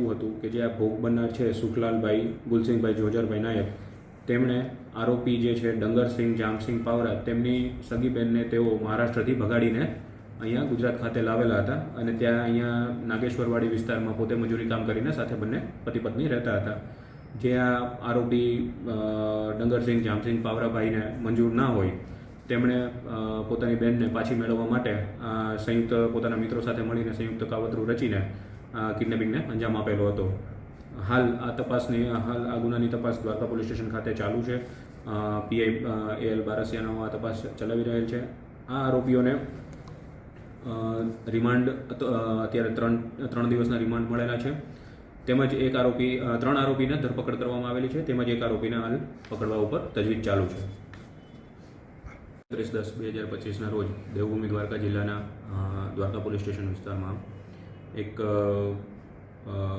એવું હતું કે જે આ ભોગ બનનાર છે સુખલાલભાઈ ગુલસિંહભાઈ જોજરભાઈ નાયક, તેમણે આરોપી જે છે ડંગરસિંહ જામસિંહ પાવરા, તેમની સગી બહેનને તેઓ મહારાષ્ટ્રથી ભગાડીને અહીંયા ગુજરાત ખાતે લાવેલા હતા અને ત્યાં અહીંયા નાગેશ્વરવાડી વિસ્તારમાં પોતે મજૂરી કામ કરીને સાથે બંને પતિ પત્ની રહેતા હતા. જે આ આરોપી ડંગરસિંહ જામસિંહ પાવરાભાઈને મંજૂર ના હોય, તેમણે પોતાની બહેનને પાછી મેળવવા માટે સંયુક્ત પોતાના મિત્રો સાથે મળીને સંયુક્ત કાવતરું રચીને કિડનેપિંગને અંજામ આપેલો હતો. હાલ આ ગુનાની તપાસ દ્વારકા પોલીસ સ્ટેશન ખાતે ચાલુ છે. પીઆઈ AL બારસિયાનો આ તપાસ ચલાવી રહેલ છે. આ આરોપીઓને રિમાન્ડ અત્યારે ત્રણ દિવસના રિમાન્ડ મળેલા છે. તેમજ ત્રણ આરોપીને ધરપકડ કરવામાં આવેલી છે. તેમજ એક આરોપીને હાલ પકડવા ઉપર તજવીજ ચાલુ છે. 30/10/2025ના રોજ દેવભૂમિ દ્વારકા જિલ્લાના દ્વારકા પોલીસ સ્ટેશન વિસ્તારમાં એક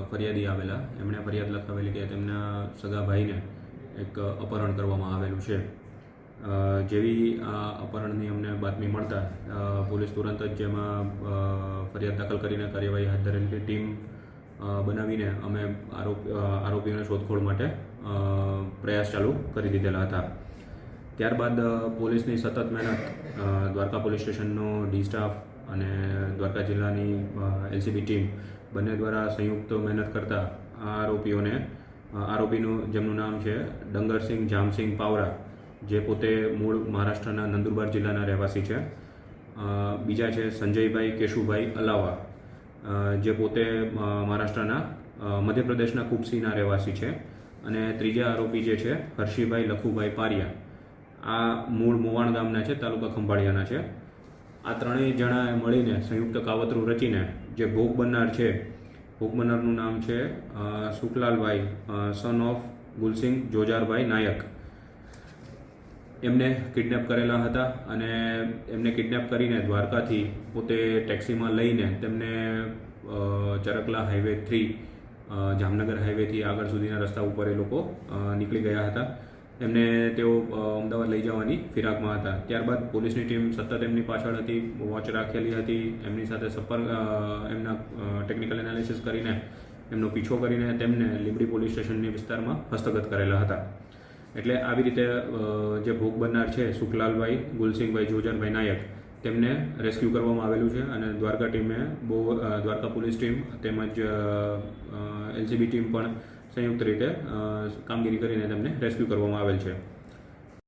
ફરિયાદી આવેલા. એમણે ફરિયાદ લખાવેલી કે તેમના સગા ભાઈને એક અપહરણ કરવામાં આવેલું છે. જેવી આ અપહરણની અમને બાતમી મળતા પોલીસ તુરંત જ જેમાં ફરિયાદ દાખલ કરીને કાર્યવાહી હાથ ધરેલી ટીમ બનાવીને અમે આરોપીઓને શોધખોળ માટે પ્રયાસ ચાલુ કરી દીધેલા હતા. ત્યારબાદ પોલીસની સતત મહેનત, દ્વારકા પોલીસ સ્ટેશનનો ડી સ્ટાફ અને દ્વારકા જિલ્લાની LCB ટીમ બંને દ્વારા સંયુક્ત મહેનત કરતા આ આરોપીનું જેમનું નામ છે ડંગરસિંહ જામસિંહ પાવરા, જે પોતે મૂળ મહારાષ્ટ્રના નંદુરબાર જિલ્લાના રહેવાસી છે. બીજા છે સંજયભાઈ કેશુભાઈ અલાવા, જે પોતે મહારાષ્ટ્રના મધ્યપ્રદેશના કુપસીના રહેવાસી છે. અને ત્રીજા આરોપી જે છે હર્ષિભાઈ લખુભાઈ પારિયા, આ મૂળ મોવાણ ગામના છે, તાલુકા ખંભાળિયાના છે. આ ત્રણેય જણાએ મળીને સંયુક્ત કાવતરું રચીને જે ભોગ બનનાર છે, ભોગ બનનારનું નામ છે સુખલાલભાઈ સન ઓફ ગુલસિંહ જોજારભાઈ નાયક, એમને કિડનેપ કરેલા હતા. અને એમને કિડનેપ કરીને દ્વારકાથી પોતે ટેક્સીમાં લઈને તેમને ચરકલા હાઈવે 3 જામનગર હાઈવેથી આગળ સુધીના રસ્તા ઉપર એ લોકો નીકળી ગયા હતા. એમને તેઓ અમદાવાદ લઈ જવાની ફિરાકમાં હતા. ત્યારબાદ પોલીસની ટીમ સતત એમની પાછળ હતી, વોચ રાખેલી હતી. એમની સાથે એમના ટેકનિકલ એનાલિસિસ કરીને એમનો પીછો કરીને તેમને લીંબડી પોલીસ સ્ટેશનની વિસ્તારમાં હસ્તગત કરેલા હતા. એટલે આવી રીતે જે ભોગ બનનાર છે સુખલાલભાઈ ગુલસિંહભાઈ જોજરભાઈ નાયક, તેમને રેસ્ક્યુ કરવામાં આવેલું છે. અને દ્વારકા પોલીસ ટીમ તેમજ LCB ટીમ પણ સંયુક્ત રીતે કામગીરી કરીને તેમને રેસ્ક્યુ કરવામાં આવેલ છે.